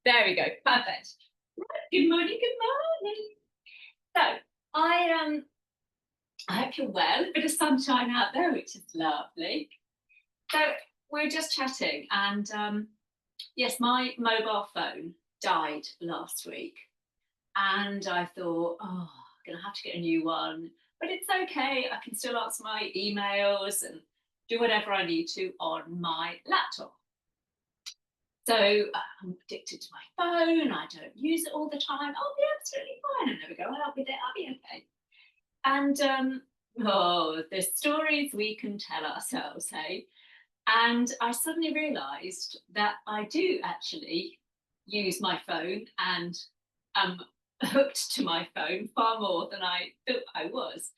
There we go. Perfect. Right, good morning. Good morning. So I hope you're well. A bit of sunshine out there, which is lovely. So we're just chatting, and yes, my mobile phone died last week, and I thought, oh, I'm gonna have to get a new one, but it's okay. I can still answer my emails and do whatever I need to on my laptop. So I'm addicted to my phone. I don't use it all the time. I'll be absolutely fine. And there we go. I'll be there. I'll be okay. And oh, the stories we can tell ourselves, hey? And I suddenly realised that I do actually use my phone and am hooked to my phone far more than I thought I was.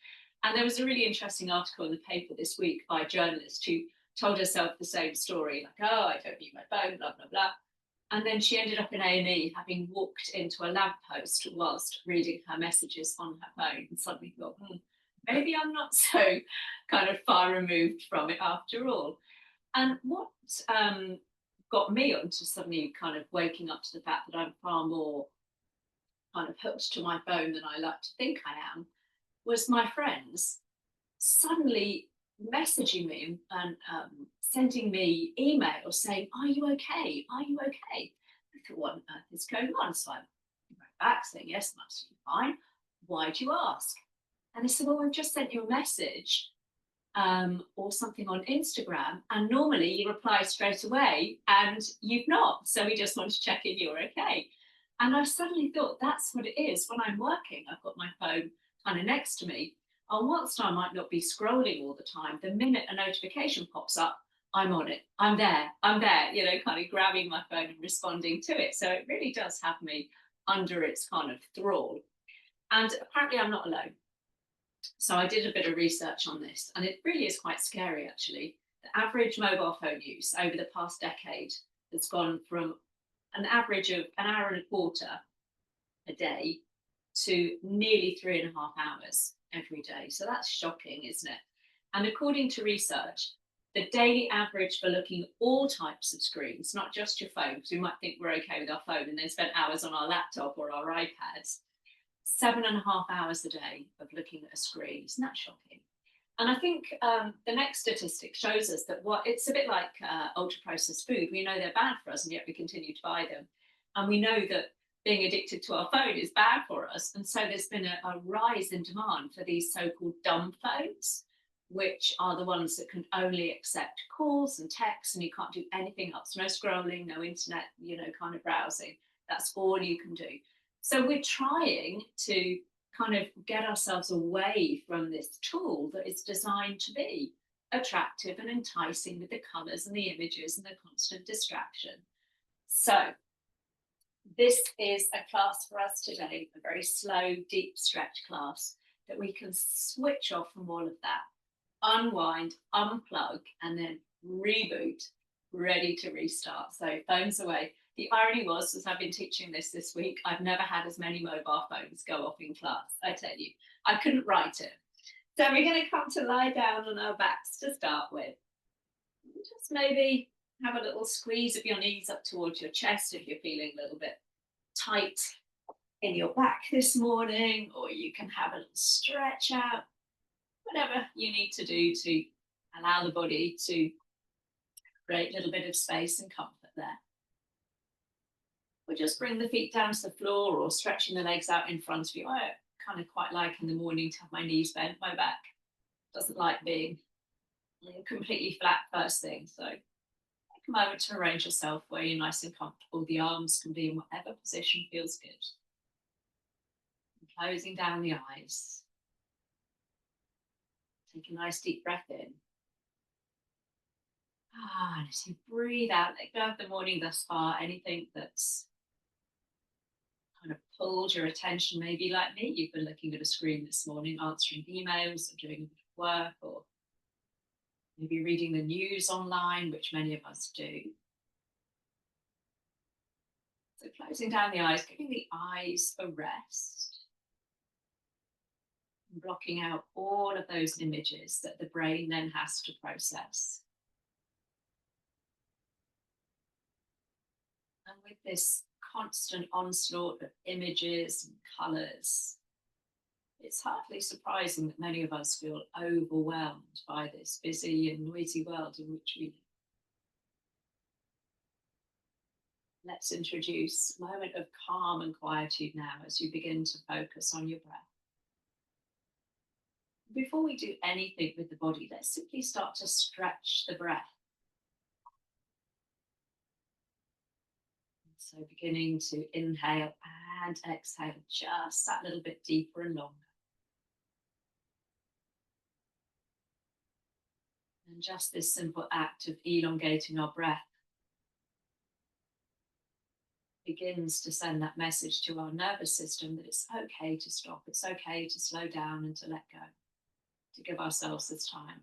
And there was a really interesting article in the paper this week by a journalist who told herself the same story, like, oh, I don't need my phone, blah, blah, blah. And then she ended up in A&E having walked into a lamppost whilst reading her messages on her phone and suddenly thought, maybe I'm not so kind of far removed from it after all. And what got me onto suddenly kind of waking up to the fact that I'm far more kind of hooked to my phone than I like to think I am was my friends suddenly messaging me and sending me emails saying, are you okay? Are you okay? I thought, what on earth is going on? So I wrote back saying, yes, I'm absolutely fine. Why do you ask? And they said, well, we've just sent you a message or something on Instagram, and normally you reply straight away and you've not. So we just want to check in you're okay. And I suddenly thought that's what it is. When I'm working, I've got my phone kind of next to me. And whilst I might not be scrolling all the time, the minute a notification pops up, I'm on it. I'm there, kind of grabbing my phone and responding to it. So it really does have me under its kind of thrall. And apparently I'm not alone. So I did a bit of research on this, and it really is quite scary, actually. The average mobile phone use over the past decade has gone from an average of an hour and a quarter a day to nearly 3.5 hours every day. So that's shocking, isn't it? And according to research, the daily average for looking at all types of screens, not just your phone, because we might think we're okay with our phone and then spend hours on our laptop or our iPads, 7.5 hours a day of looking at a screen. Isn't that shocking? And I think the next statistic shows us that it's a bit like ultra processed food. We know they're bad for us, and yet we continue to buy them. And we know that being addicted to our phone is bad for us. And so there's been a rise in demand for these so-called dumb phones, which are the ones that can only accept calls and texts, and you can't do anything else. No scrolling, no internet, kind of browsing. That's all you can do. So we're trying to kind of get ourselves away from this tool that is designed to be attractive and enticing with the colours and the images and the constant distraction. So this is a class for us today, a very slow, deep stretch class that we can switch off from all of that, unwind, unplug, and then reboot, ready to restart. So phones away. The irony was, as I've been teaching this week, I've never had as many mobile phones go off in class. I tell you, I couldn't write it. So we're going to come to lie down on our backs to start with. Just maybe have a little squeeze of your knees up towards your chest if you're feeling a little bit tight in your back this morning, or you can have a little stretch out, whatever you need to do to allow the body to create a little bit of space and comfort there. Or just bring the feet down to the floor, or stretching the legs out in front of you. I kind of quite like in the morning to have my knees bent. My back doesn't like being completely flat first thing. So take a moment to arrange yourself where you're nice and comfortable. The arms can be in whatever position feels good. And closing down the eyes. Take a nice deep breath in. And as you breathe out, let go of the morning thus far, anything that's kind of pulled your attention, maybe like me, you've been looking at a screen this morning, answering emails or doing a bit of work, or maybe reading the news online, which many of us do. So closing down the eyes, giving the eyes a rest, and blocking out all of those images that the brain then has to process. And with this constant onslaught of images and colours, it's hardly surprising that many of us feel overwhelmed by this busy and noisy world in which we live. Let's introduce a moment of calm and quietude now as you begin to focus on your breath. Before we do anything with the body, let's simply start to stretch the breath. So beginning to inhale and exhale just that little bit deeper and longer. And just this simple act of elongating our breath begins to send that message to our nervous system that it's okay to stop, it's okay to slow down and to let go, to give ourselves this time.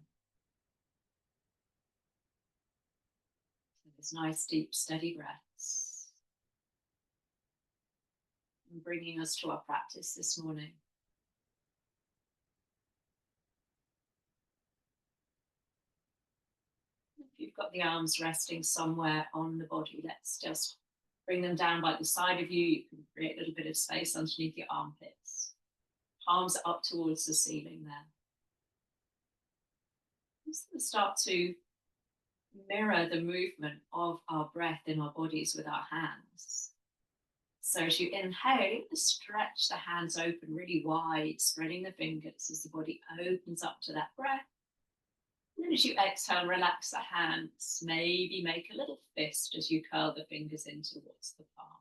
So there's nice, deep, steady breaths. And bringing us to our practice this morning. If you've got the arms resting somewhere on the body, let's just bring them down by the side of you. You can create a little bit of space underneath your armpits. Palms up towards the ceiling there. Just going to start to mirror the movement of our breath in our bodies with our hands. So as you inhale, stretch the hands open really wide, spreading the fingers as the body opens up to that breath. And then as you exhale, relax the hands. Maybe make a little fist as you curl the fingers in towards the palm.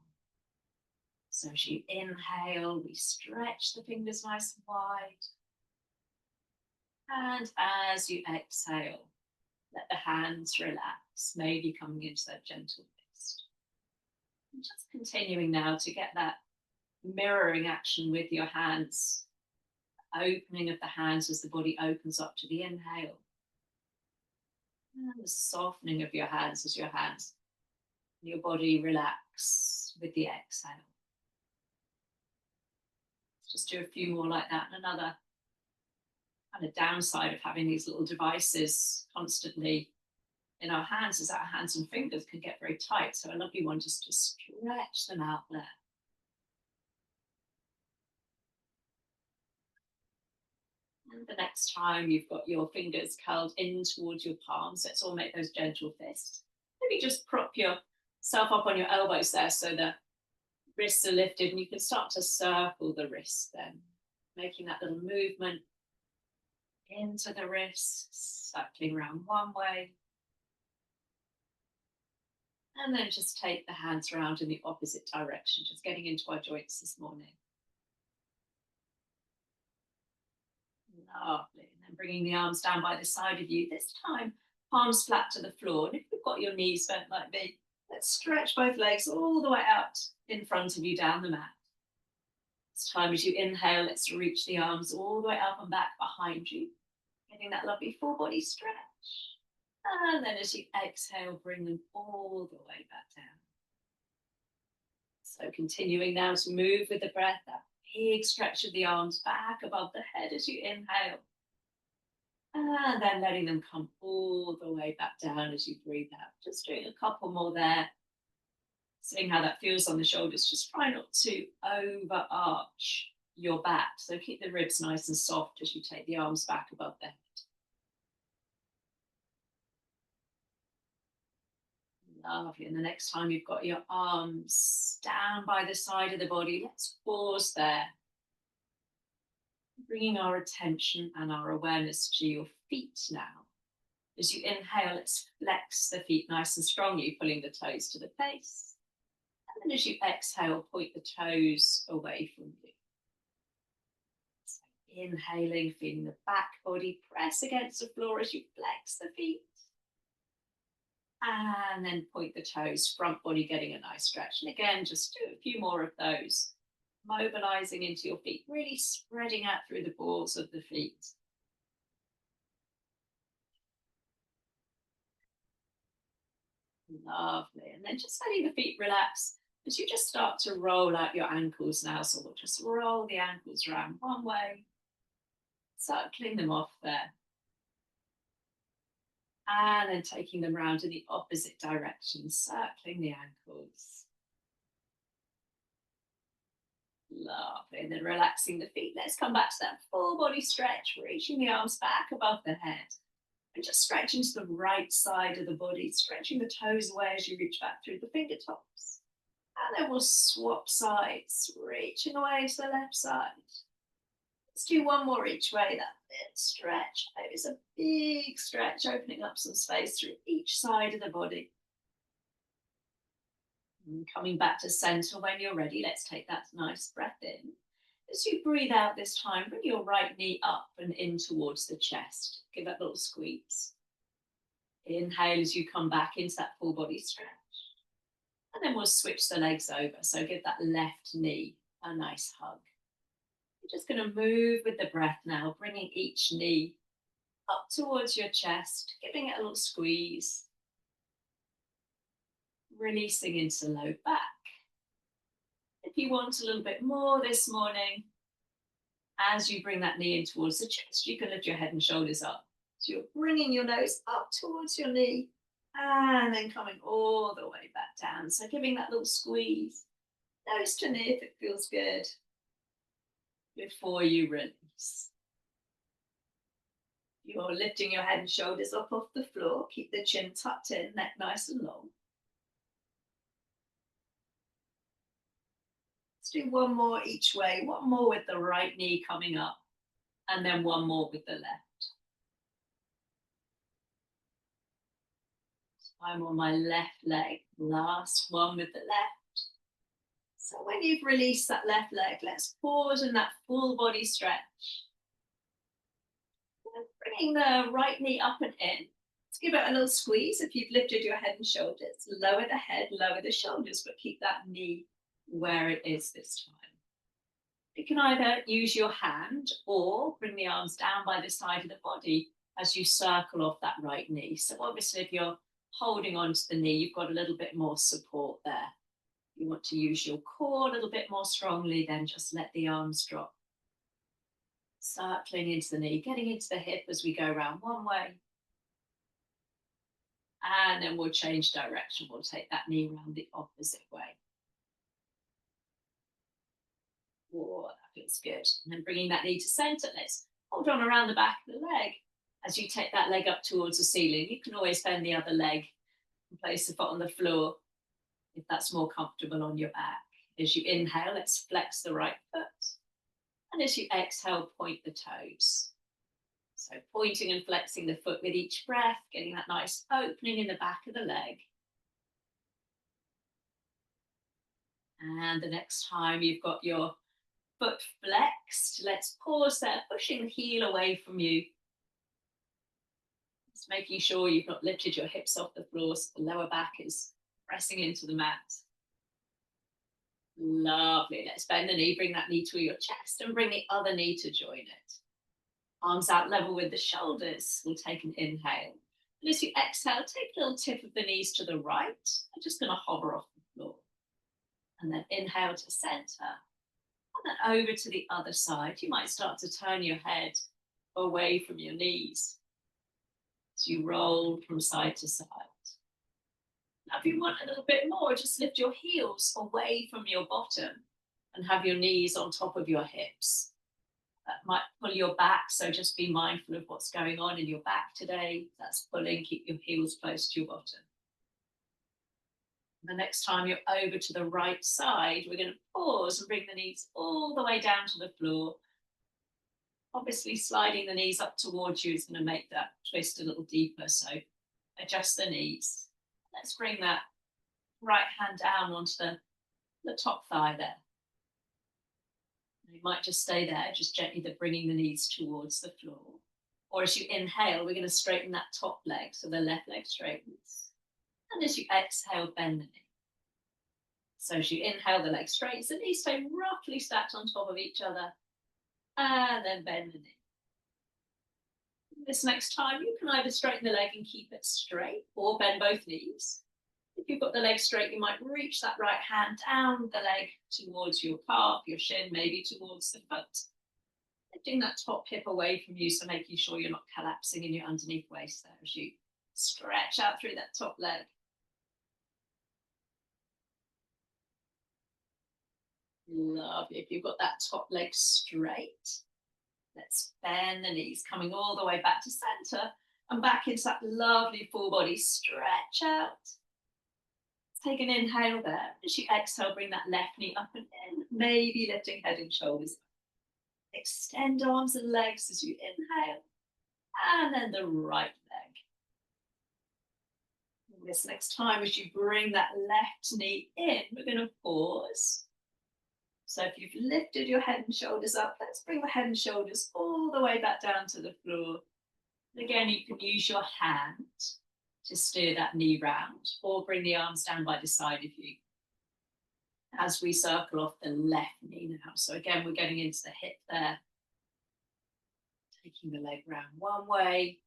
So as you inhale, we stretch the fingers nice and wide. And as you exhale, let the hands relax, maybe coming into that gentle fist. And just continuing now to get that mirroring action with your hands, opening of the hands as the body opens up to the inhale. And the softening of your hands as your body relax with the exhale. Let's just do a few more like that. And another kind of downside of having these little devices constantly in our hands is that our hands and fingers can get very tight. So a lovely one just to stretch them out there. And the next time you've got your fingers curled in towards your palms, let's all make those gentle fists. Maybe just prop yourself up on your elbows there so the wrists are lifted, and you can start to circle the wrists then, making that little movement into the wrists, circling around one way. And then just take the hands around in the opposite direction, just getting into our joints this morning. Lovely. And then bringing the arms down by the side of you. This time, palms flat to the floor. And if you've got your knees bent like me, let's stretch both legs all the way out in front of you down the mat. This time, as you inhale, let's reach the arms all the way up and back behind you, getting that lovely full body stretch. And then as you exhale, bring them all the way back down. So continuing now to move with the breath, that big stretch of the arms back above the head as you inhale. And then letting them come all the way back down as you breathe out. Just doing a couple more there. Seeing how that feels on the shoulders. Just try not to overarch your back. So keep the ribs nice and soft as you take the arms back above the head. Lovely. And the next time you've got your arms down by the side of the body, let's pause there. Bringing our attention and our awareness to your feet now. As you inhale, let's flex the feet nice and strongly, pulling the toes to the face. And then as you exhale, point the toes away from you. So inhaling, feeling the back body press against the floor as you flex the feet. And then point the toes, front body getting a nice stretch. And again, just do a few more of those. Mobilizing into your feet, really spreading out through the balls of the feet. Lovely. And then just letting the feet relax as you just start to roll out your ankles now. So we'll just roll the ankles around one way, circling them off there. And then taking them round in the opposite direction, circling the ankles. Lovely. And then relaxing the feet. Let's come back to that full body stretch, reaching the arms back above the head. And just stretching to the right side of the body, stretching the toes away as you reach back through the fingertips. And then we'll swap sides, reaching away to the left side. Let's do one more each way, that bit stretch. It's a big stretch, opening up some space through each side of the body. And coming back to center when you're ready, let's take that nice breath in. As you breathe out this time, bring your right knee up and in towards the chest. Give that little squeeze. Inhale as you come back into that full body stretch. And then we'll switch the legs over. So give that left knee a nice hug. You're just going to move with the breath now, bringing each knee up towards your chest, giving it a little squeeze. Releasing into low back. If you want a little bit more this morning, as you bring that knee in towards the chest, you can lift your head and shoulders up. So you're bringing your nose up towards your knee and then coming all the way back down. So giving that little squeeze, nose to knee if it feels good, before you release. You're lifting your head and shoulders up off the floor. Keep the chin tucked in, neck nice and long. Let's do one more each way, one more with the right knee coming up, and then one more with the left. I'm on my left leg, last one with the left. So when you've released that left leg, let's pause in that full body stretch. And bringing the right knee up and in. Let's give it a little squeeze if you've lifted your head and shoulders. Lower the head, lower the shoulders, but keep that knee where it is this time. You can either use your hand or bring the arms down by the side of the body as you circle off that right knee. So obviously if you're holding onto the knee, you've got a little bit more support there. You want to use your core a little bit more strongly, then just let the arms drop. Circling into the knee, getting into the hip as we go around one way. And then we'll change direction. We'll take that knee around the opposite way. Oh, that feels good. And then bringing that knee to center, let's hold on around the back of the leg. As you take that leg up towards the ceiling, you can always bend the other leg and place the foot on the floor if that's more comfortable on your back. As you inhale, let's flex the right foot. And as you exhale, point the toes. So pointing and flexing the foot with each breath, getting that nice opening in the back of the leg. And the next time you've got your foot flexed, let's pause there, pushing the heel away from you. Just making sure you've not lifted your hips off the floor so the lower back is pressing into the mat. Lovely. Let's bend the knee, bring that knee to your chest and bring the other knee to join it. Arms out level with the shoulders. We'll take an inhale. And as you exhale, take a little tip of the knees to the right. I'm just going to hover off the floor. And then inhale to center. And then over to the other side. You might start to turn your head away from your knees as you roll from side to side. Now, if you want a little bit more, just lift your heels away from your bottom and have your knees on top of your hips. That might pull your back, so just be mindful of what's going on in your back today. That's pulling, keep your heels close to your bottom. The next time you're over to the right side, we're going to pause and bring the knees all the way down to the floor. Obviously, sliding the knees up towards you is going to make that twist a little deeper, so adjust the knees. Let's bring that right hand down onto the top thigh there. You might just stay there, just gently bringing the knees towards the floor. Or as you inhale, we're going to straighten that top leg, so the left leg straightens. And as you exhale, bend the knee. So as you inhale, the leg straightens, the knees stay roughly stacked on top of each other, and then bend the knee. This next time, you can either straighten the leg and keep it straight, or bend both knees. If you've got the leg straight, you might reach that right hand down the leg towards your calf, your shin, maybe towards the foot. Lifting that top hip away from you, so making sure you're not collapsing in your underneath waist there as you stretch out through that top leg. Lovely. If you've got that top leg straight, let's bend the knees, coming all the way back to center and back into that lovely full body stretch out. Take an inhale there. As you exhale, bring that left knee up and in, maybe lifting head and shoulders. Extend arms and legs as you inhale, and then the right leg. And this next time, as you bring that left knee in, we're going to pause. So if you've lifted your head and shoulders up, let's bring the head and shoulders all the way back down to the floor. And again, you can use your hand to steer that knee round, or bring the arms down by the side of you as we circle off the left knee now. So again, we're getting into the hip there, taking the leg round one way.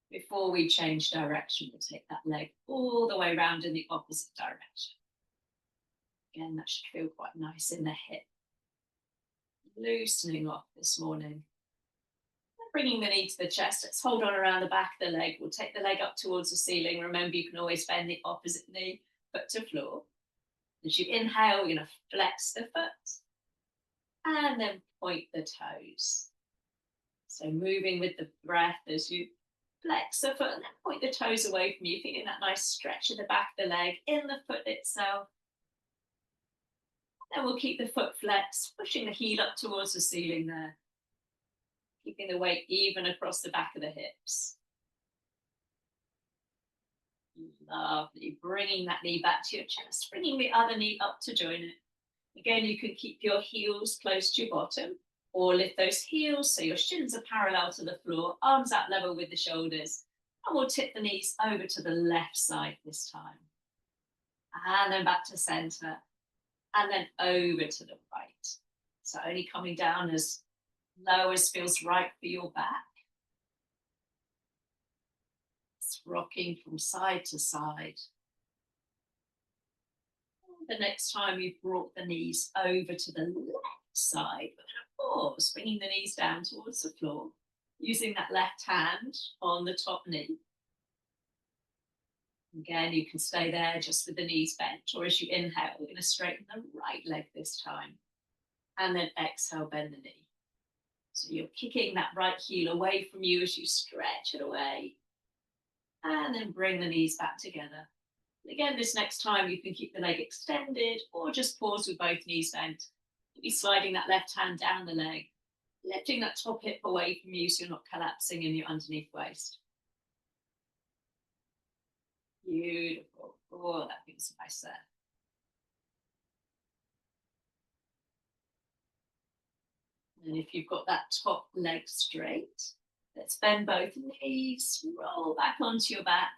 Before we change direction, we'll take that leg all the way round in the opposite direction. Again, that should feel quite nice in the hip. Loosening off this morning. Bringing the knee to the chest, let's hold on around the back of the leg. We'll take the leg up towards the ceiling. Remember, you can always bend the opposite knee, foot to floor. As you inhale, you're going to flex the foot and then point the toes. So moving with the breath as you flex the foot and then point the toes away from you, feeling that nice stretch at the back of the leg, in the foot itself. Then we'll keep the foot flexed, pushing the heel up towards the ceiling there. Keeping the weight even across the back of the hips. Lovely. Bringing that knee back to your chest, bringing the other knee up to join it. Again, you can keep your heels close to your bottom, or lift those heels so your shins are parallel to the floor, arms out level with the shoulders. And we'll tip the knees over to the left side this time. And then back to center. And then over to the right. So only coming down as low as feels right for your back. It's rocking from side to side. The next time you've brought the knees over to the left side, we're going to pause, bringing the knees down towards the floor, using that left hand on the top knee. Again, you can stay there just with the knees bent, or as you inhale, we're going to straighten the right leg this time. And then exhale, bend the knee. So you're kicking that right heel away from you as you stretch it away. And then bring the knees back together. And again, this next time you can keep the leg extended or just pause with both knees bent. You'll be sliding that left hand down the leg, lifting that top hip away from you so you're not collapsing in your underneath waist. Beautiful. Oh, that feels nice there. And if you've got that top leg straight, let's bend both knees, roll back onto your back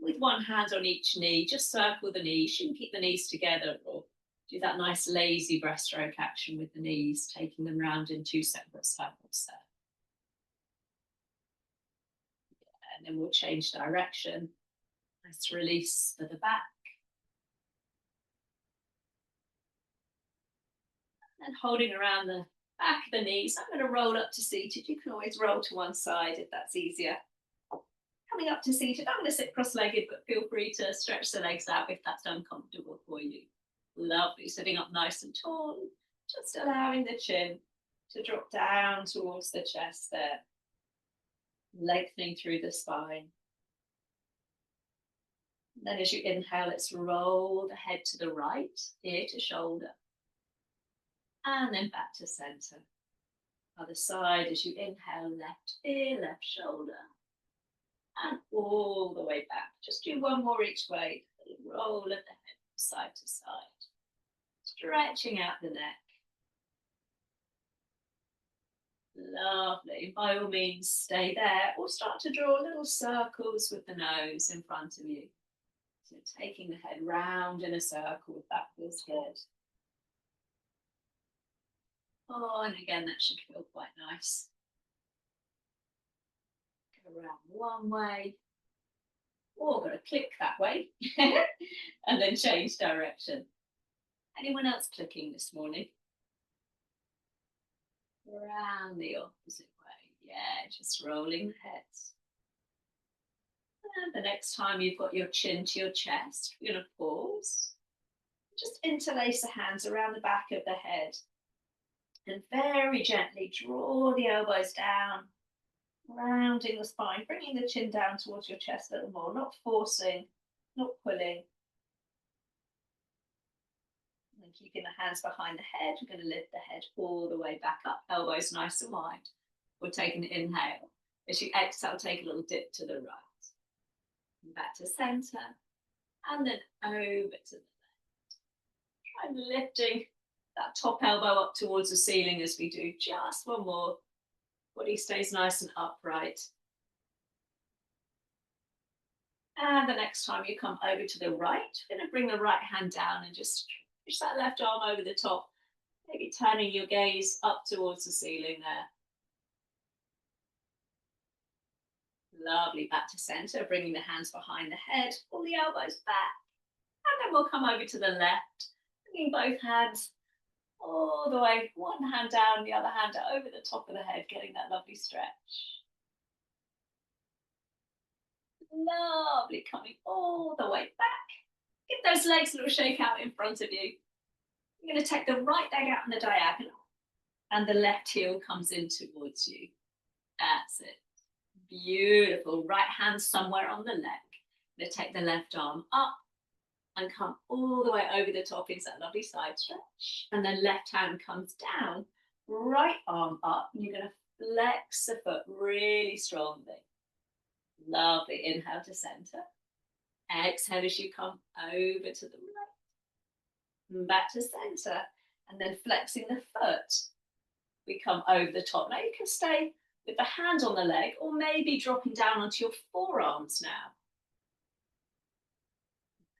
with one hand on each knee. Just circle the knees. You can keep the knees together or do that nice lazy breaststroke action with the knees, taking them round in two separate circles there. Yeah, and then we'll change direction. Nice release for the back. And holding around the back of the knees, I'm going to roll up to seated. You can always roll to one side if that's easier. Coming up to seated, I'm going to sit cross-legged, but feel free to stretch the legs out if that's uncomfortable for you. Lovely, sitting up nice and tall, just allowing the chin to drop down towards the chest there, lengthening through the spine. And then as you inhale, let's roll the head to the right, ear to shoulder. And then back to center. Other side, as you inhale, left ear, left shoulder. And all the way back. Just do one more each way. Roll of the head from side to side. Stretching out the neck. Lovely. By all means, stay there or start to draw little circles with the nose in front of you. So taking the head round in a circle, if that feels good. Oh, and again, that should feel quite nice. Go around one way, or we're going to click that way, and then change direction. Anyone else clicking this morning? Around the opposite way. Yeah, just rolling the heads. And the next time you've got your chin to your chest, you're going to pause. Just interlace the hands around the back of the head and very gently draw the elbows down, rounding the spine, bringing the chin down towards your chest a little more, not forcing, not pulling. And keeping the hands behind the head, we're going to lift the head all the way back up, elbows nice and wide. We'll take an inhale. As you exhale, take a little dip to the right. And back to center. And then over to the left. Try lifting that top elbow up towards the ceiling as we do just one more. Body stays nice and upright. And the next time you come over to the right, you're going to bring the right hand down and just push that left arm over the top, maybe turning your gaze up towards the ceiling there. Lovely, back to center, bringing the hands behind the head, pull the elbows back, and then we'll come over to the left, bringing both hands all the way, one hand down, the other hand over the top of the head, getting that lovely stretch. Lovely, coming all the way back. Give those legs a little shake out in front of you. You're going to take the right leg out on the diagonal, and the left heel comes in towards you. That's it. Beautiful. Right hand somewhere on the leg. Going to take the left arm up and come all the way over the top into that lovely side stretch. And then left hand comes down, right arm up, and you're going to flex the foot really strongly. Lovely. Inhale to center. Exhale as you come over to the right. Back to center. And then flexing the foot. We come over the top. Now you can stay with the hand on the leg, or maybe dropping down onto your forearms now.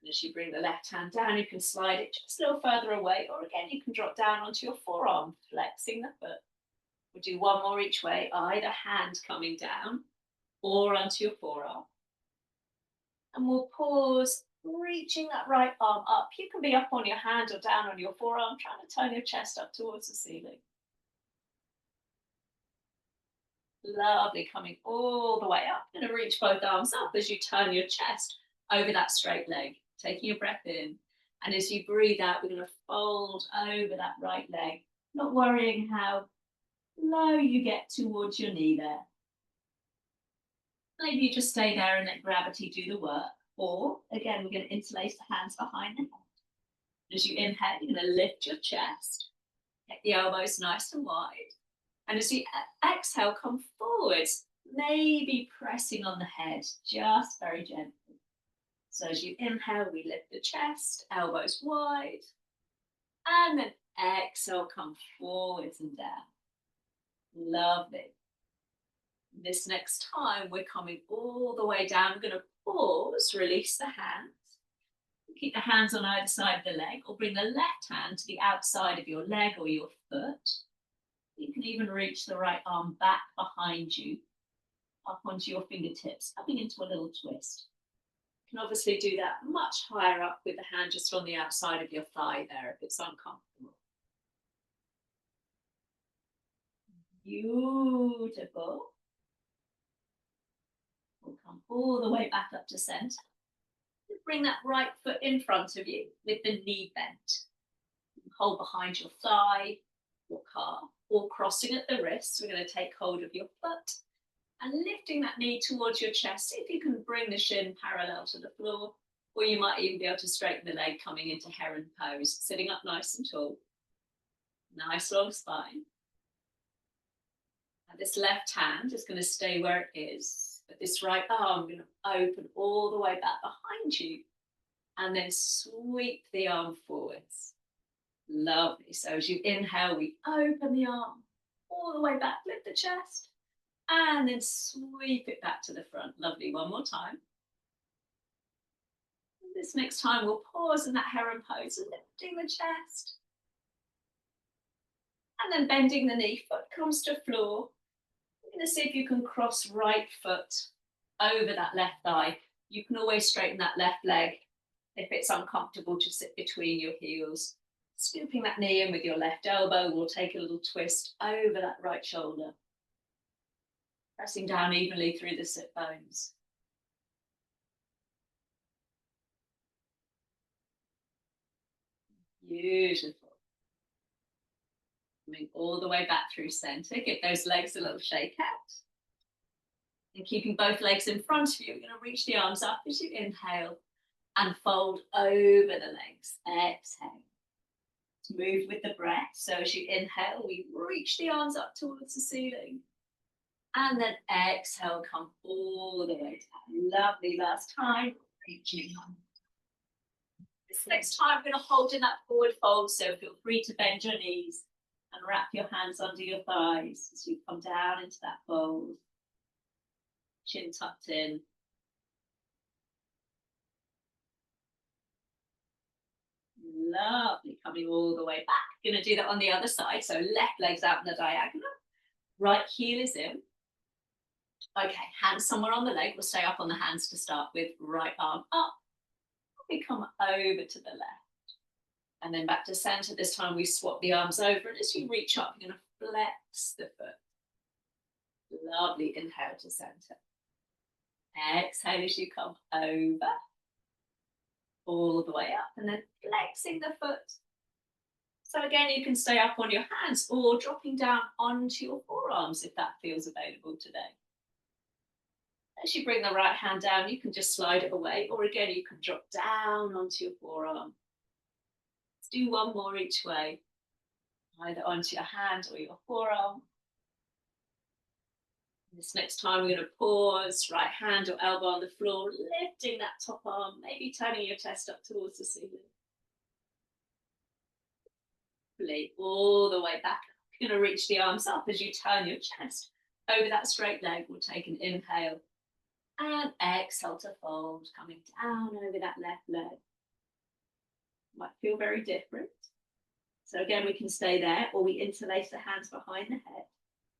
And as you bring the left hand down, you can slide it just a little further away, or again, you can drop down onto your forearm, flexing the foot. We'll do one more each way, either hand coming down or onto your forearm. And we'll pause, reaching that right arm up. You can be up on your hand or down on your forearm, trying to turn your chest up towards the ceiling. Lovely, coming all the way up. You're going to reach both arms up as you turn your chest over that straight leg, taking a breath in. And as you breathe out, we're going to fold over that right leg, not worrying how low you get towards your knee there. Maybe you just stay there and let gravity do the work. Or, again, we're going to interlace the hands behind the head. As you inhale, you're going to lift your chest. Get the elbows nice and wide. And as you exhale, come forwards, maybe pressing on the head, just very gently. So as you inhale, we lift the chest, elbows wide. And then exhale, come forwards and down. Lovely. This next time, we're coming all the way down. We're going to pause, release the hands. Keep the hands on either side of the leg, or bring the left hand to the outside of your leg or your foot. You can even reach the right arm back behind you, up onto your fingertips, coming into a little twist. You can obviously do that much higher up with the hand just on the outside of your thigh there if it's uncomfortable. Beautiful. We'll come all the way back up to center. Bring that right foot in front of you with the knee bent. Hold behind your thigh, your calf, or crossing at the wrists. We're going to take hold of your foot and lifting that knee towards your chest. See if you can bring the shin parallel to the floor, or you might even be able to straighten the leg coming into heron pose, sitting up nice and tall. Nice long spine. Now this left hand is going to stay where it is, but this right arm going to open all the way back behind you and then sweep the arm forwards. Lovely. So as you inhale, we open the arm all the way back, lift the chest, and then sweep it back to the front. Lovely. One more time. And this next time, we'll pause in that heron pose, lifting the chest. And then bending the knee, foot comes to floor. You're going to see if you can cross right foot over that left thigh. You can always straighten that left leg if it's uncomfortable to sit between your heels. Scooping that knee in with your left elbow, we'll take a little twist over that right shoulder. Pressing down evenly through the sit bones. Beautiful. Coming all the way back through center. Give those legs a little shake out. And keeping both legs in front of you, we're going to reach the arms up as you inhale and fold over the legs. Exhale. Move with the breath. So as you inhale, we reach the arms up towards the ceiling. And then exhale, come all the way down. Lovely. Last time. Reaching on. This next time, we're going to hold in that forward fold. So feel free to bend your knees and wrap your hands under your thighs as you come down into that fold. Chin tucked in. Lovely. Coming all the way back. Going to do that on the other side. So left leg's out in the diagonal. Right heel is in. Okay, hands somewhere on the leg. We'll stay up on the hands to start with. Right arm up. We come over to the left. And then back to center. This time we swap the arms over. And as you reach up, you're going to flex the foot. Lovely. Inhale to center. Exhale as you come over. All the way up. And then flexing the foot. So again, you can stay up on your hands or dropping down onto your forearms if that feels available today. As you bring the right hand down, you can just slide it away, or again, you can drop down onto your forearm. Let's do one more each way, either onto your hand or your forearm. This next time, we're going to pause, right hand or elbow on the floor, lifting that top arm, maybe turning your chest up towards the ceiling. All the way back. You're going to reach the arms up as you turn your chest over that straight leg. We'll take an inhale and exhale to fold, coming down over that left leg. Might feel very different. So again, we can stay there, or we interlace the hands behind the head.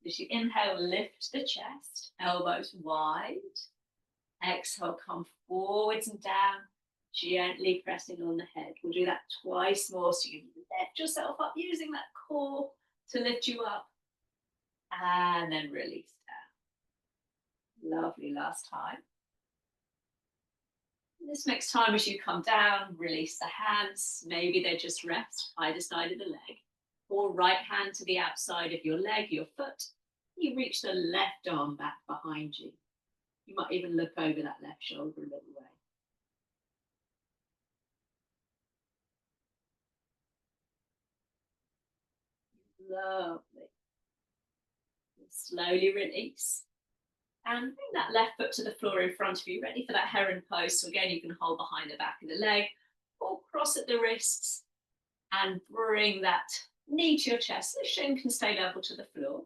As you inhale, lift the chest, elbows wide. Exhale, come forwards and down, gently pressing on the head. We'll do that twice more, so you lift yourself up using that core to lift you up. And then release down. Lovely. Last time. This next time, as you come down, release the hands. Maybe they just rest either side of the leg, or right hand to the outside of your leg, your foot. You reach the left arm back behind you. You might even look over that left shoulder a little way. Lovely. Slowly release. And bring that left foot to the floor in front of you, ready for that heron pose. So again, you can hold behind the back of the leg or cross at the wrists and bring that knee to your chest. The shin can stay level to the floor.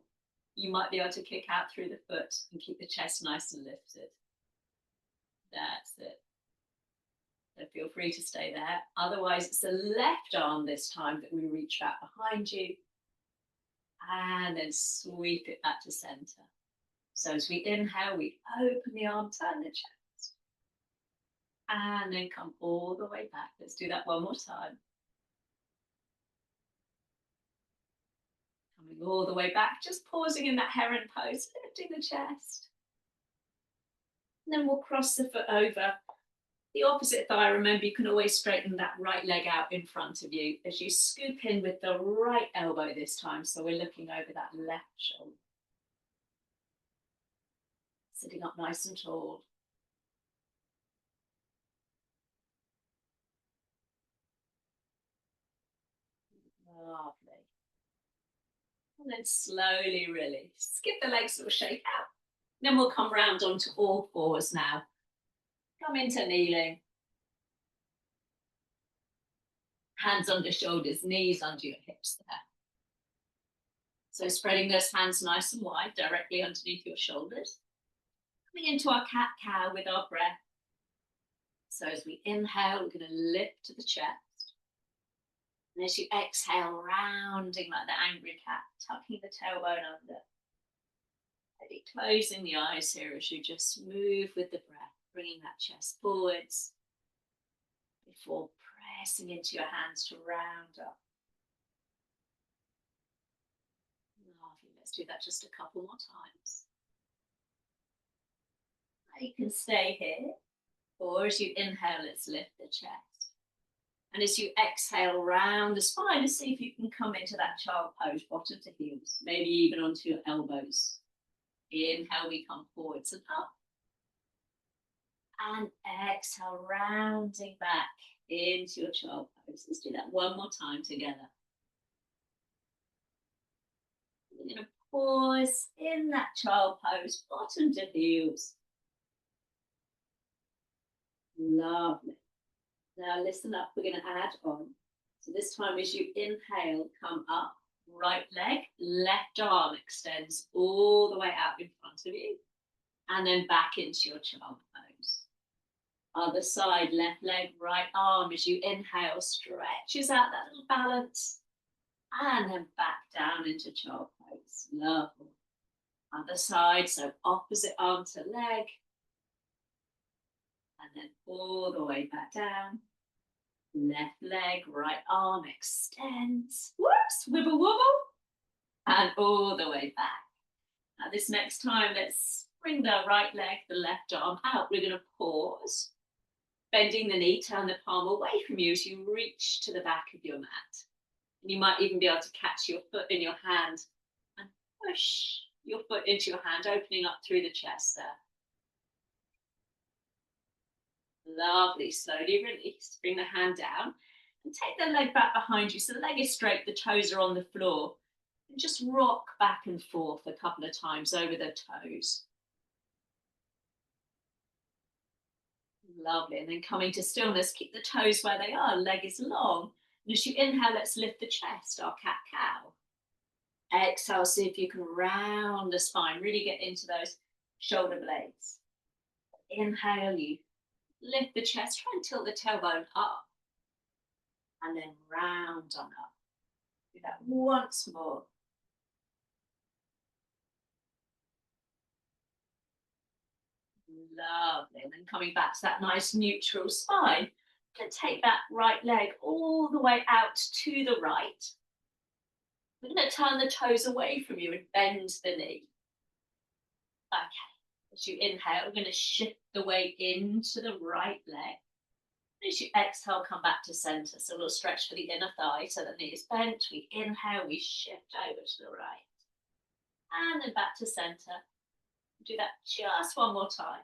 You might be able to kick out through the foot and keep the chest nice and lifted. That's it. So feel free to stay there. Otherwise, it's the left arm this time that we reach back behind you. And then sweep it back to center. So as we inhale, we open the arm, turn the chest. And then come all the way back. Let's do that one more time. Coming all the way back, just pausing in that heron pose, lifting the chest. And then we'll cross the foot over the opposite thigh. Remember, you can always straighten that right leg out in front of you as you scoop in with the right elbow this time. So we're looking over that left shoulder. Sitting up nice and tall. Lovely. And then slowly release. Give the legs a little shake out. Then we'll come round onto all fours now. Come into kneeling. Hands under shoulders, knees under your hips there. So spreading those hands nice and wide, directly underneath your shoulders. Coming into our cat-cow with our breath. So as we inhale, we're going to lift to the chest. And as you exhale, rounding like the angry cat, tucking the tailbone under. Maybe closing the eyes here as you just move with the breath, bringing that chest forwards before pressing into your hands to round up. Lovely. Let's do that just a couple more times. You can stay here, or as you inhale, let's lift the chest. And as you exhale round the spine, and see if you can come into that child pose, bottom to heels, maybe even onto your elbows. Inhale, we come forwards and up. And exhale, rounding back into your child pose. Let's do that one more time together. We're going to pause in that child pose, bottom to heels. Lovely. Now listen up, we're going to add on. So this time as you inhale, come up, right leg, left arm extends all the way out in front of you. And then back into your child pose. Other side, left leg, right arm, as you inhale, stretches out that little balance. And then back down into child pose. Lovely. Other side, so opposite arm to leg. And then all the way back down. Left leg, right arm extends. Whoops, wibble wobble. And all the way back. Now this next time, let's bring the right leg, the left arm out. We're going to pause. Bending the knee, turn the palm away from you as you reach to the back of your mat. And you might even be able to catch your foot in your hand and push your foot into your hand, opening up through the chest there. Lovely. Slowly release. Bring the hand down and take the leg back behind you. So the leg is straight, the toes are on the floor. And just rock back and forth a couple of times over the toes. Lovely. And then coming to stillness, keep the toes where they are. Leg is long. And as you inhale, let's lift the chest, our cat-cow. Exhale, see if you can round the spine. Really get into those shoulder blades. Inhale, you lift the chest. Try and tilt the tailbone up. And then round on up. Do that once more. Lovely. And then coming back to that nice neutral spine. And take that right leg all the way out to the right. We're going to turn the toes away from you and bend the knee. Okay. As you inhale, we're going to shift the weight into the right leg. As you exhale, come back to center. So we'll stretch for the inner thigh so the knee is bent. We inhale, we shift over to the right. And then back to center. Do that just one more time.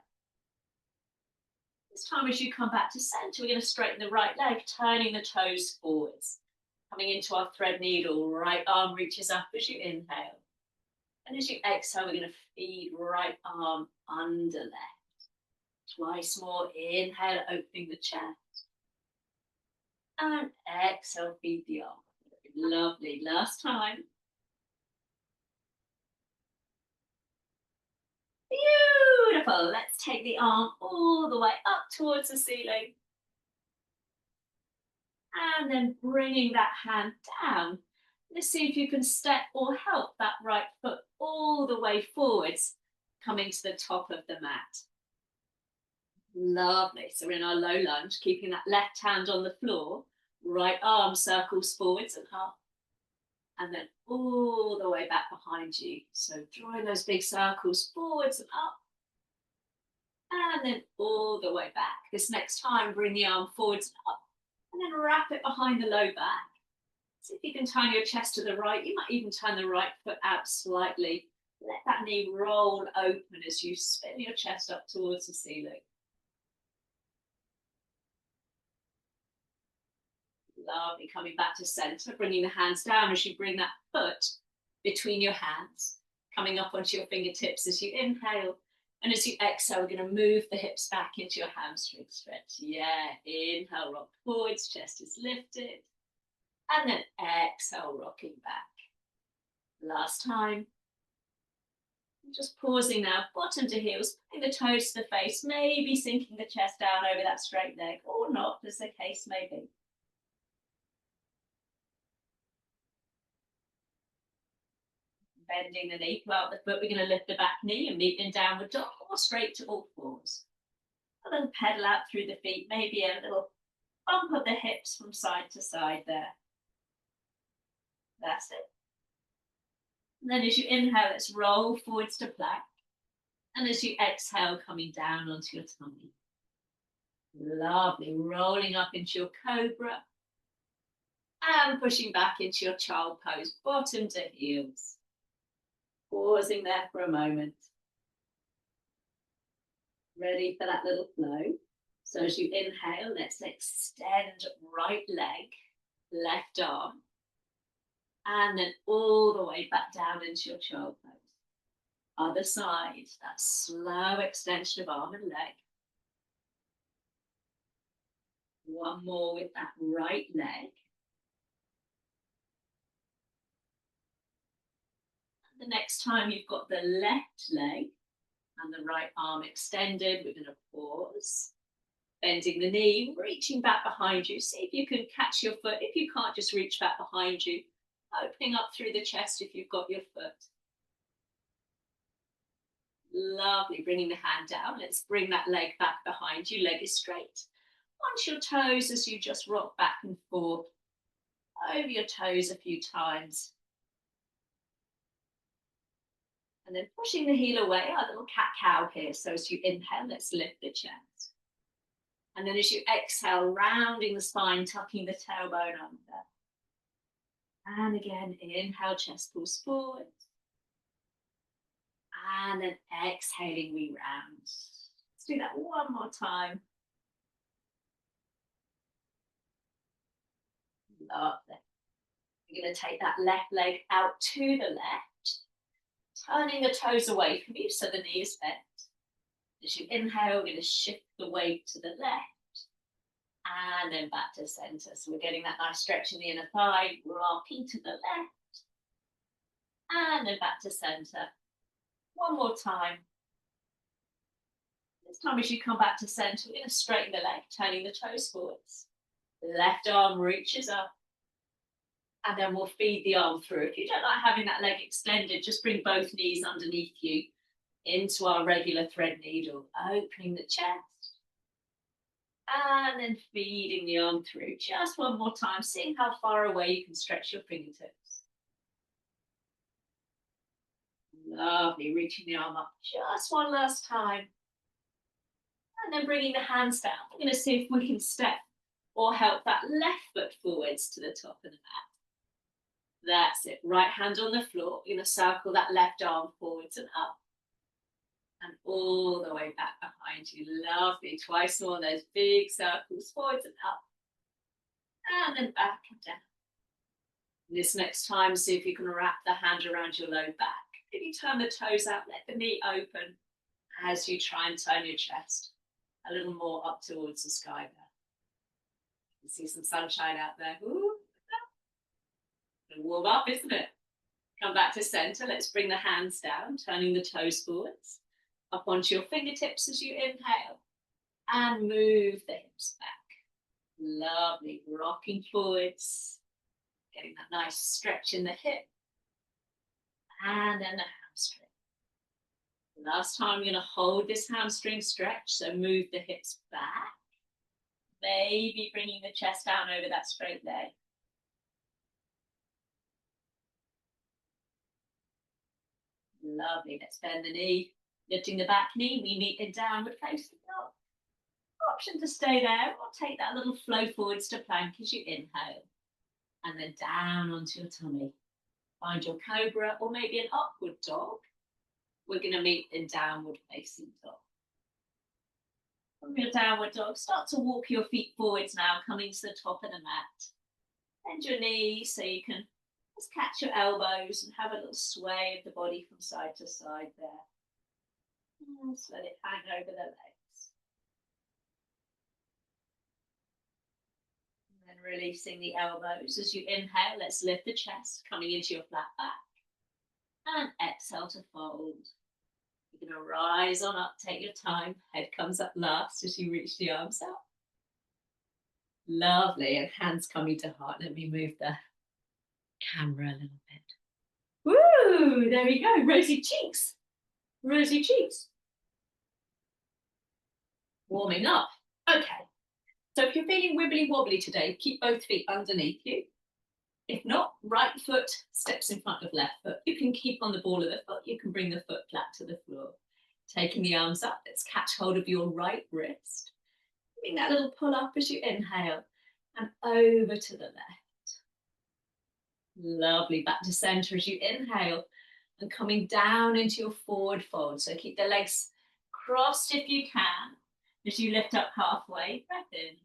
This time as you come back to center, we're going to straighten the right leg, turning the toes forwards. Coming into our thread needle, right arm reaches up as you inhale. And as you exhale, we're going to feed right arm under left. Twice more, inhale, opening the chest. And exhale, feed the arm. Lovely, last time. Beautiful. Let's take the arm all the way up towards the ceiling. And then bringing that hand down. Let's see if you can step or help that right foot all the way forwards, coming to the top of the mat. Lovely. So we're in our low lunge, keeping that left hand on the floor. Right arm circles forwards and up. And then all the way back behind you. So drawing those big circles forwards and up. And then all the way back. This next time, bring the arm forwards and up. And then wrap it behind the low back. See if you can turn your chest to the right. You might even turn the right foot out slightly. Let that knee roll open as you spin your chest up towards the ceiling. Lovely. Coming back to center, bringing the hands down as you bring that foot between your hands, coming up onto your fingertips as you inhale. And as you exhale, we're going to move the hips back into your hamstring stretch. Yeah, inhale, rock forwards, chest is lifted. And then exhale, rocking back. Last time. Just pausing now, bottom to heels, putting the toes to the face, maybe sinking the chest down over that straight leg, or not, as the case may be. Bending the knee, plant the foot, we're going to lift the back knee and meet in downward dog or straight to all fours. A little pedal out through the feet, maybe a little bump of the hips from side to side there. That's it. And then as you inhale, let's roll forwards to plank. And as you exhale, coming down onto your tummy. Lovely, rolling up into your cobra. And pushing back into your child pose, bottom to heels. Pausing there for a moment. Ready for that little flow. So as you inhale, let's extend right leg, left arm, and then all the way back down into your child pose. Other side, that slow extension of arm and leg. One more with that right leg. The next time you've got the left leg and the right arm extended, we're going to pause. Bending the knee, reaching back behind you. See if you can catch your foot. If you can't, just reach back behind you. Opening up through the chest if you've got your foot. Lovely, bringing the hand down. Let's bring that leg back behind you. Leg is straight. Onto your toes as you just rock back and forth. Over your toes a few times. And then pushing the heel away, our little cat-cow here. So as you inhale, let's lift the chest. And then as you exhale, rounding the spine, tucking the tailbone under. And again, inhale, chest pulls forward. And then exhaling, we round. Let's do that one more time. Lovely. We're going to take that left leg out to the left, turning the toes away from you so the knee is bent. As you inhale, we're going to shift the weight to the left and then back to center. So we're getting that nice stretch in the inner thigh, rocking to the left and then back to center. One more time. This time as you come back to center, we're going to straighten the leg, turning the toes forwards. The left arm reaches up. And then we'll feed the arm through. If you don't like having that leg extended, just bring both knees underneath you into our regular thread needle, opening the chest. And then feeding the arm through. Just one more time, seeing how far away you can stretch your fingertips. Lovely, reaching the arm up just one last time. And then bringing the hands down. We're going to see if we can step or help that left foot forwards to the top of the mat. That's it. Right hand on the floor. You're going to circle that left arm forwards and up. And all the way back behind you. Lovely. Twice more. Those big circles forwards and up. And then back and down. This next time, see if you can wrap the hand around your low back. If you turn the toes out, let the knee open as you try and turn your chest a little more up towards the sky there. You can see some sunshine out there. Ooh. Warm up, isn't it? Come back to center. Let's bring the hands down, turning the toes forwards, up onto your fingertips as you inhale, and move the hips back. Lovely, rocking forwards, getting that nice stretch in the hip, and then the hamstring. Last time, we're going to hold this hamstring stretch, so move the hips back, maybe bringing the chest down over that straight leg. Lovely. Let's bend the knee, lifting the back knee. We meet in downward facing dog. Option to stay there or take that little flow forwards to plank as you inhale. And then down onto your tummy. Find your cobra or maybe an upward dog. We're going to meet in downward facing dog. From your downward dog, start to walk your feet forwards now, coming to the top of the mat. Bend your knees so you can just catch your elbows and have a little sway of the body from side to side there. And just let it hang over the legs. And then releasing the elbows. As you inhale, let's lift the chest, coming into your flat back. And exhale to fold. You're going to rise on up, take your time. Head comes up last as you reach the arms up. Lovely, and hands coming to heart. Let me move the camera a little bit. Woo! There we go. Rosy cheeks. Rosy cheeks. Warming up. Okay. So if you're feeling wibbly wobbly today, keep both feet underneath you. If not, right foot steps in front of left foot. You can keep on the ball of the foot. You can bring the foot flat to the floor. Taking the arms up, let's catch hold of your right wrist. Giving that little pull up as you inhale and over to the left. Lovely. Back to center as you inhale and coming down into your forward fold. So keep the legs crossed if you can. As you lift up halfway, breath in.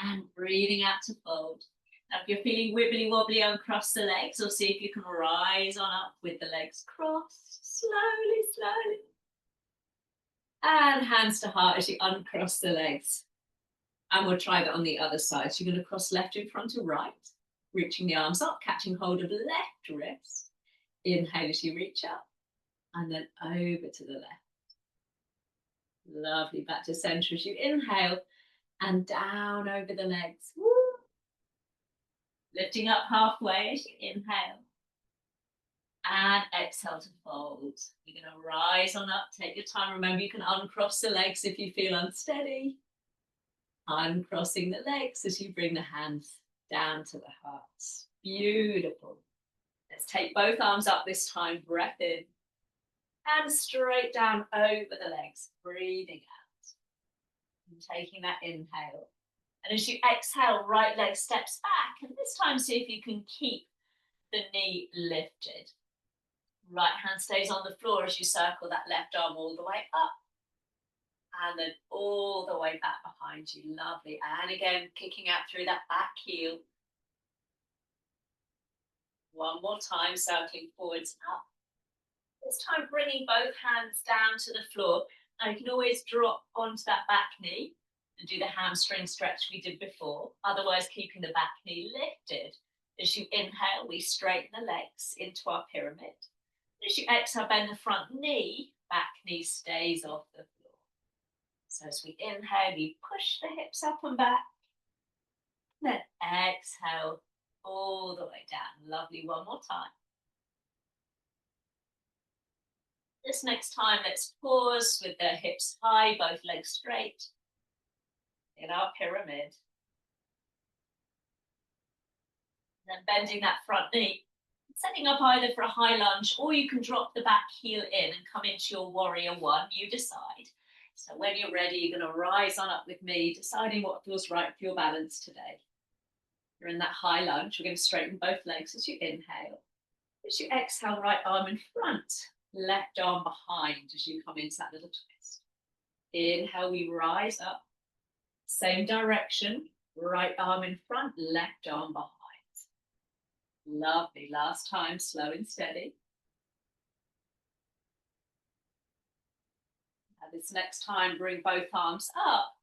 And breathing out to fold. Now, if you're feeling wibbly wobbly, uncross the legs, or see if you can rise on up with the legs crossed. Slowly, slowly. And hands to heart as you uncross the legs. And we'll try that on the other side. So you're going to cross left in front to right, reaching the arms up, catching hold of left wrist. Inhale as you reach up, and then over to the left. Lovely. Back to center as you inhale, and down over the legs. Woo. Lifting up halfway as you inhale. And exhale to fold. You're going to rise on up. Take your time. Remember, you can uncross the legs if you feel unsteady. Uncrossing the legs as you bring the hands down to the hearts. Beautiful. Let's take both arms up this time. Breath in. And straight down over the legs. Breathing out. And taking that inhale. And as you exhale, right leg steps back. And this time, see if you can keep the knee lifted. Right hand stays on the floor as you circle that left arm all the way up. And then all the way back behind you. Lovely. And again, kicking out through that back heel. One more time, circling forwards and up. This time, bringing both hands down to the floor. Now, you can always drop onto that back knee and do the hamstring stretch we did before. Otherwise, keeping the back knee lifted. As you inhale, we straighten the legs into our pyramid. As you exhale, bend the front knee, back knee stays off the floor. So as we inhale, we push the hips up and back. Then exhale all the way down. Lovely. One more time. This next time, let's pause with the hips high, both legs straight in our pyramid. Then bending that front knee, setting up either for a high lunge, or you can drop the back heel in and come into your warrior one, you decide. So when you're ready, you're going to rise on up with me, deciding what feels right for your balance today. You're in that high lunge. We're going to straighten both legs as you inhale. As you exhale, right arm in front, left arm behind as you come into that little twist. Inhale, we rise up. Same direction, right arm in front, left arm behind. Lovely. Last time, slow and steady. Now this next time, bring both arms up.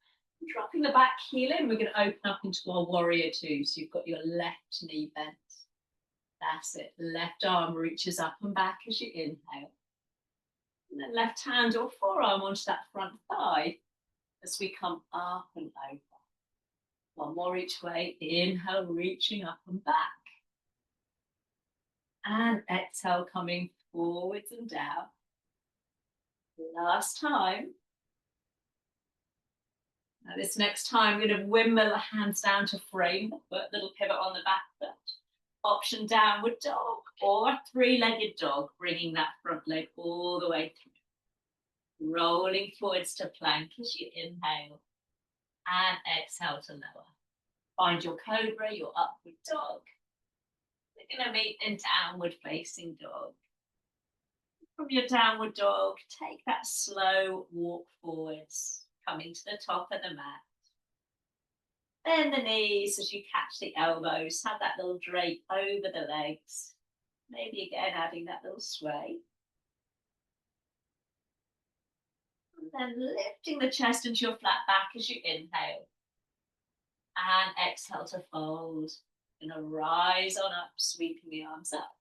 Dropping the back heel in, we're going to open up into our warrior two. So you've got your left knee bent. That's it. Left arm reaches up and back as you inhale. And then left hand or forearm onto that front thigh as we come up and over. One more each way. Inhale, reaching up and back. And exhale, coming forwards and down. Last time. Now this next time, we're going to windmill the hands down to frame the foot, little pivot on the back foot. Option downward dog or three-legged dog, bringing that front leg all the way through. Rolling forwards to plank as you inhale and exhale to lower. Find your cobra, your upward dog. We're going to meet in downward facing dog. From your downward dog, take that slow walk forwards, coming to the top of the mat. Bend the knees as you catch the elbows. Have that little drape over the legs. Maybe again adding that little sway. And then lifting the chest into your flat back as you inhale. And exhale to fold. Going to rise on up, sweeping the arms up.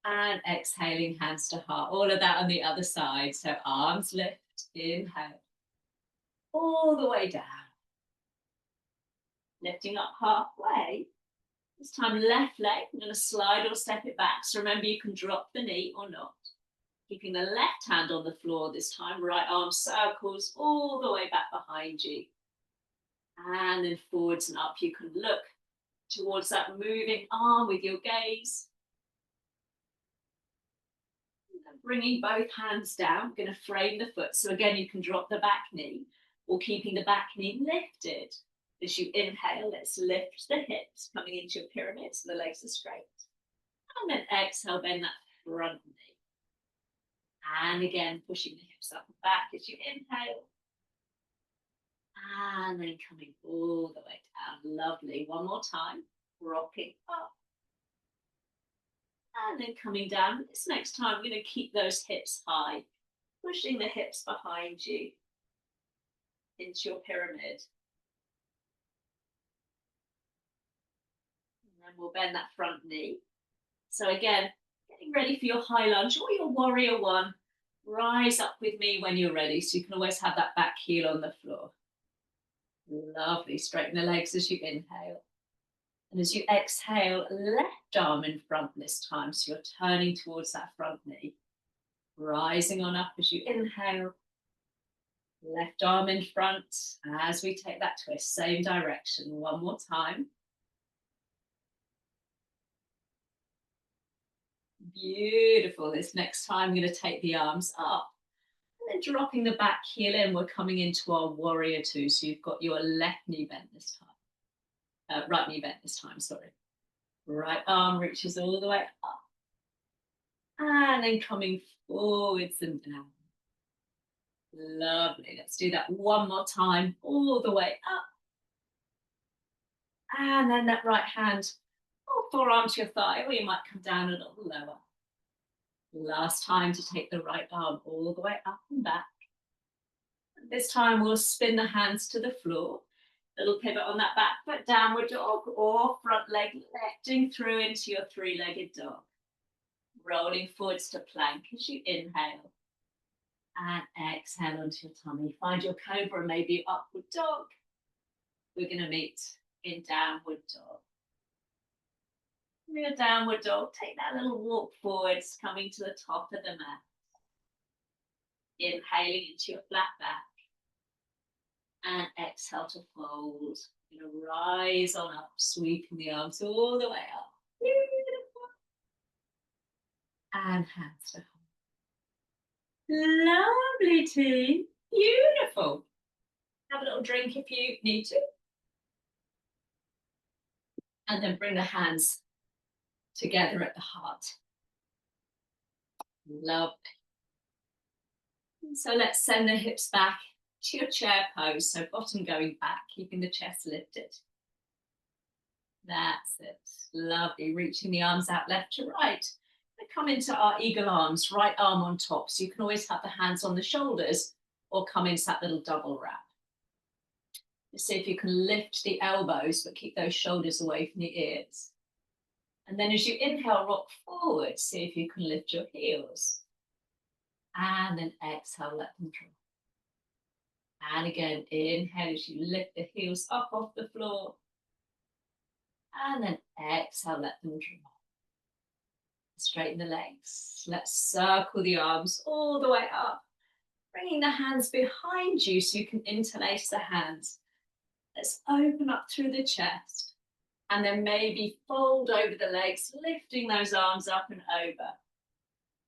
And exhaling, hands to heart. All of that on the other side. So arms lift, inhale. All the way down. Lifting up halfway. This time left leg, I'm going to slide or step it back. So remember, you can drop the knee or not. Keeping the left hand on the floor this time. Right arm circles all the way back behind you. And then forwards and up. You can look towards that moving arm with your gaze. Bringing both hands down, we're going to frame the foot. So again, you can drop the back knee or keeping the back knee lifted As you inhale, let's lift the hips, coming into your pyramid so the legs are straight. And then exhale, bend that front knee. And again, pushing the hips up and back as you inhale. And then coming all the way down. Lovely. One more time. Rocking up. And then coming down. This next time, we're going to keep those hips high. Pushing the hips behind you into your pyramid. And then we'll bend that front knee. So again, getting ready for your high lunge or your warrior one. Rise up with me when you're ready. So you can always have that back heel on the floor. Lovely. Straighten the legs as you inhale. And as you exhale, left arm in front this time. So you're turning towards that front knee. Rising on up as you inhale. Left arm in front as we take that twist. Same direction. One more time. Beautiful. This next time, I'm going to take the arms up. And then dropping the back heel in, we're coming into our warrior two. So you've got your left knee bent this time. Right knee bent this time, sorry. Right arm reaches all the way up. And then coming forwards and down. Lovely. Let's do that one more time, all the way up. And then that right hand, or forearm to your thigh, or you might come down a little lower. Last time to take the right arm all the way up and back. This time we'll spin the hands to the floor. Little pivot on that back foot, downward dog, or front leg lifting through into your three-legged dog. Rolling forwards to plank as you inhale. And exhale onto your tummy. Find your cobra, maybe upward dog. We're going to meet in downward dog. Your downward dog, take that little walk forwards, coming to the top of the mat. Inhaling into your flat back. And exhale to fold. You're going to rise on up, sweeping the arms all the way up. Beautiful. And hands to hold. Lovely team. Beautiful. Have a little drink if you need to. And then bring the hands together at the heart. Lovely. So let's send the hips back to your chair pose. So bottom going back, keeping the chest lifted. That's it. Lovely. Reaching the arms out left to right. We come into our eagle arms, right arm on top. So you can always have the hands on the shoulders or come into that little double wrap. Just see if you can lift the elbows, but keep those shoulders away from the ears. And then as you inhale, rock forward. See if you can lift your heels. And then exhale, let them drop. And again, inhale as you lift the heels up off the floor. And then exhale, let them drop. Straighten the legs. Let's circle the arms all the way up. Bringing the hands behind you so you can interlace the hands. Let's open up through the chest. And then maybe fold over the legs, lifting those arms up and over.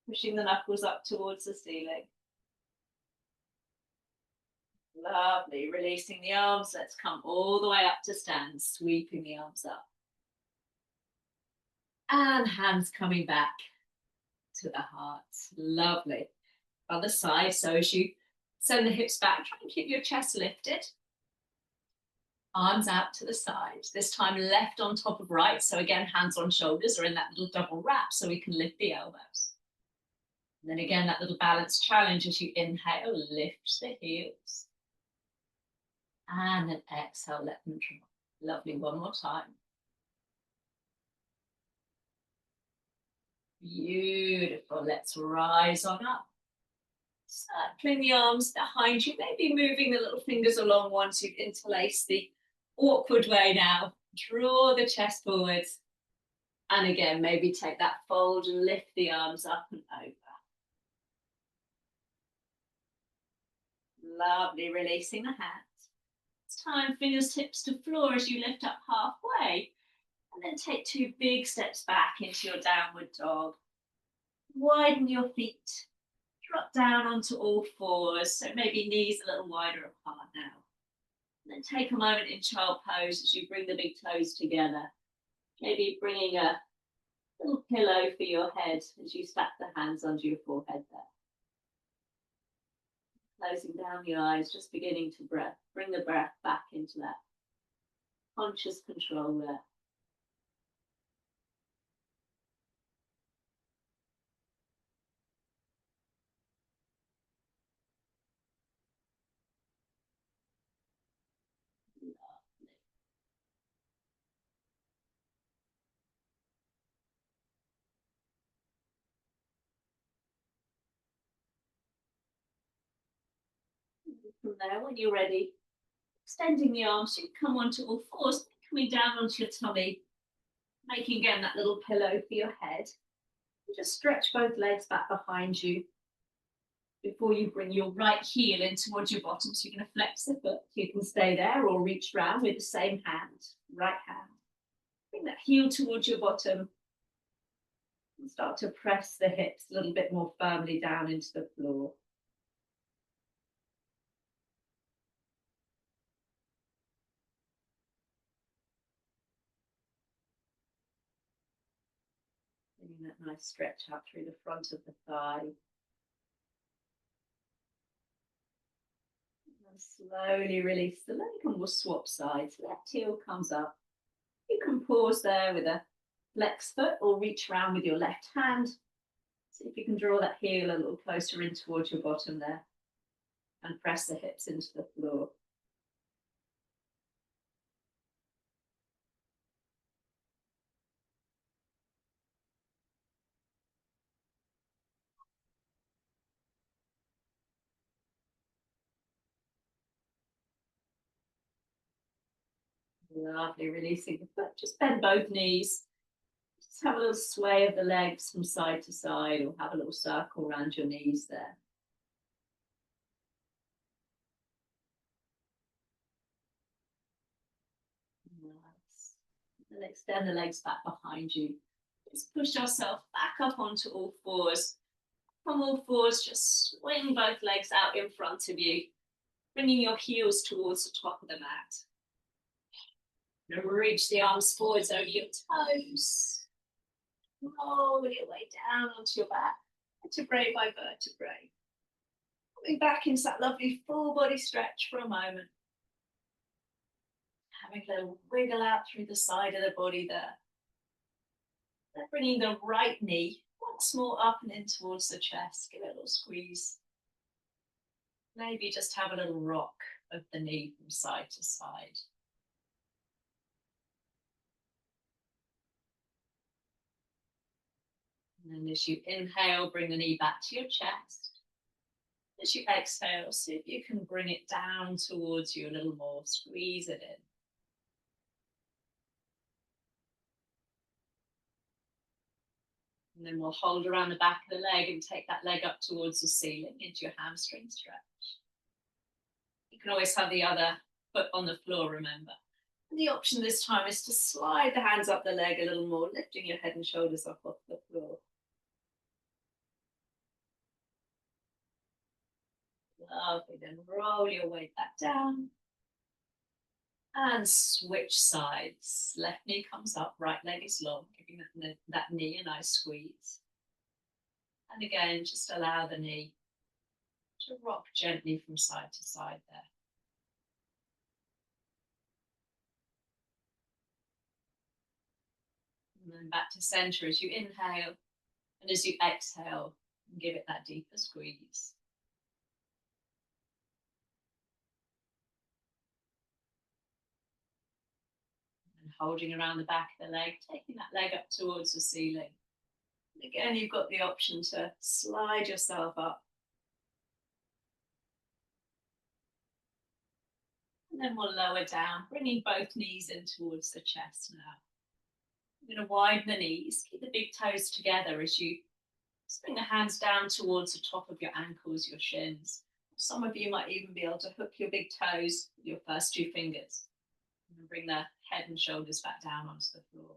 Pushing the knuckles up towards the ceiling. Lovely. Releasing the arms. Let's come all the way up to stand, sweeping the arms up. And hands coming back to the heart. Lovely. Other side. So as you send the hips back, try and keep your chest lifted. Arms out to the side. This time left on top of right. So again, hands on shoulders or in that little double wrap so we can lift the elbows. And then again, that little balance challenge as you inhale, lift the heels. And then exhale, let them drop. Lovely. One more time. Beautiful. Let's rise on up. Circling the arms behind you, maybe moving the little fingers along once you've interlaced the awkward way now. Draw the chest forwards. And again, maybe take that fold and lift the arms up and over. Lovely. Releasing the hands. It's time, fingertips to floor as you lift up halfway. And then take two big steps back into your downward dog. Widen your feet. Drop down onto all fours. So maybe knees a little wider apart now. And then take a moment in child pose as you bring the big toes together. Maybe bringing a little pillow for your head as you slap the hands under your forehead there. Closing down the eyes, just beginning to breath. Bring the breath back into that conscious control there. From there, when you're ready, extending the arms, you come onto all fours, coming down onto your tummy, making again that little pillow for your head. You just stretch both legs back behind you before you bring your right heel in towards your bottom. So you're going to flex the foot. You can stay there or reach round with the same hand, right hand. Bring that heel towards your bottom and start to press the hips a little bit more firmly down into the floor. Getting that nice stretch out through the front of the thigh. And slowly release the leg and we'll swap sides. Left heel comes up. You can pause there with a flex foot or reach around with your left hand. See if you can draw that heel a little closer in towards your bottom there and press the hips into the floor. Lovely, releasing the foot. Just bend both knees. Just have a little sway of the legs from side to side or have a little circle around your knees there. Nice. And extend the legs back behind you. Just push yourself back up onto all fours. From all fours, just swing both legs out in front of you, bringing your heels towards the top of the mat. Reach the arms forwards over your toes. Roll your way down onto your back, vertebrae by vertebrae. Coming back into that lovely full body stretch for a moment. Having a little wiggle out through the side of the body there. Then bringing the right knee once more up and in towards the chest. Give it a little squeeze. Maybe just have a little rock of the knee from side to side. And then as you inhale, bring the knee back to your chest. As you exhale, see if you can bring it down towards you a little more. Squeeze it in. And then we'll hold around the back of the leg and take that leg up towards the ceiling into your hamstring stretch. You can always have the other foot on the floor, remember. And the option this time is to slide the hands up the leg a little more, lifting your head and shoulders up off the floor. Lovely, then roll your weight back down. And switch sides. Left knee comes up, right leg is long, giving that knee a nice squeeze. And again, just allow the knee to rock gently from side to side there. And then back to center as you inhale, and as you exhale, give it that deeper squeeze. And holding around the back of the leg, taking that leg up towards the ceiling. And again, you've got the option to slide yourself up. And then we'll lower down, bringing both knees in towards the chest now. You're going to widen the knees, keep the big toes together as you bring the hands down towards the top of your ankles, your shins. Some of you might even be able to hook your big toes with your first two fingers. And bring the head and shoulders back down onto the floor.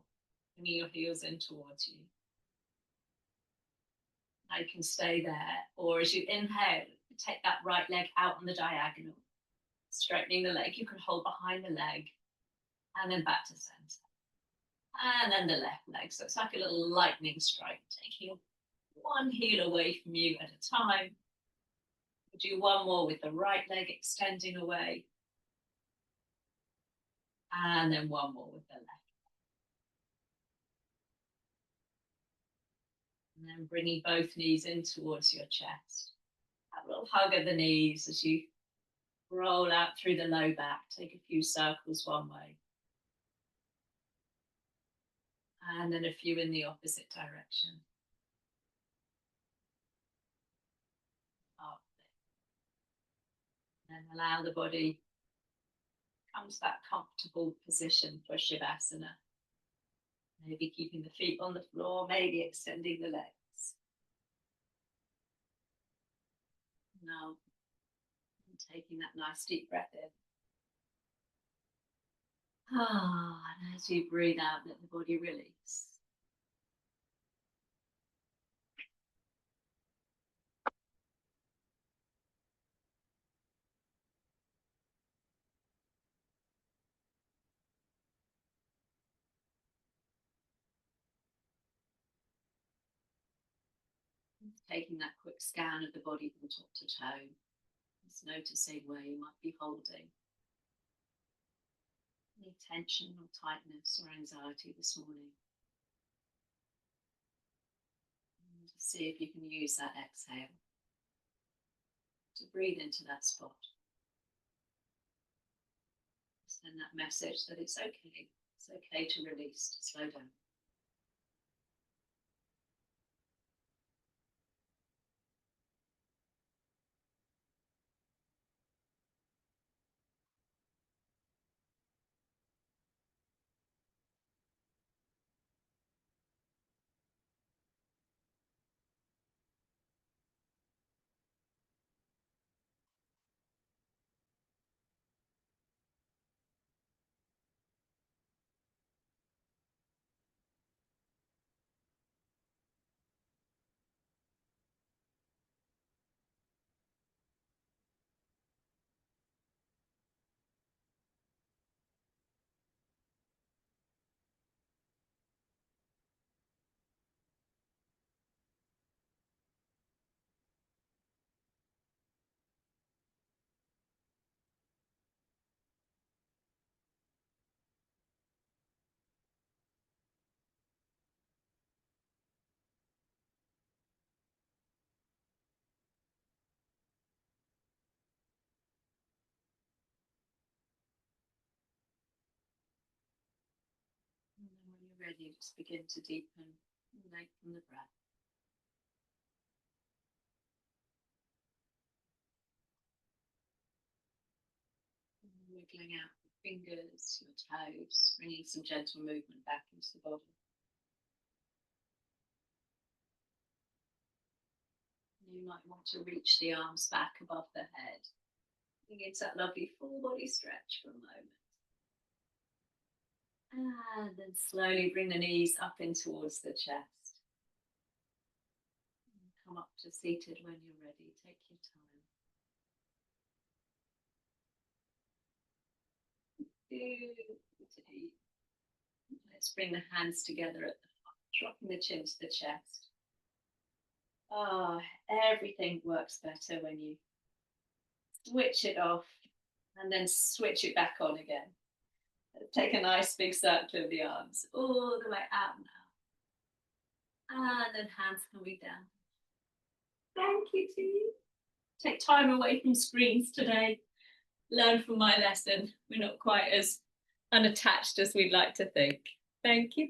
Bringing your heels in towards you. Now you can stay there, or as you inhale, take that right leg out on the diagonal. Straightening the leg, you can hold behind the leg and then back to center. And then the left leg. So it's like a little lightning strike, taking one heel away from you at a time. We'll do one more with the right leg extending away. And then one more with the left. And then bringing both knees in towards your chest. Have a little hug of the knees as you roll out through the low back. Take a few circles one way. And then a few in the opposite direction. Up. And allow the body to come to that comfortable position for Shavasana. Maybe keeping the feet on the floor, maybe extending the legs. Now, taking that nice deep breath in. And as you breathe out, let the body release. Taking that quick scan of the body from top to toe. Just noticing where you might be holding any tension or tightness or anxiety this morning. And just see if you can use that exhale to breathe into that spot. Send that message that it's okay. It's okay to release, to slow down. And then when you're ready, just begin to deepen and lengthen the breath. Wiggling out the fingers, your toes, bringing some gentle movement back into the body. You might want to reach the arms back above the head. Begin that lovely full body stretch for a moment. And then slowly bring the knees up in towards the chest. And come up to seated when you're ready. Take your time. Let's bring the hands together at the front, dropping the chin to the chest. Everything works better when you switch it off and then switch it back on again. Take a nice big circle of the arms all the way out now. And then hands coming down. Thank you to you. Take time away from screens today. Learn from my lesson. We're not quite as unattached as we'd like to think. Thank you.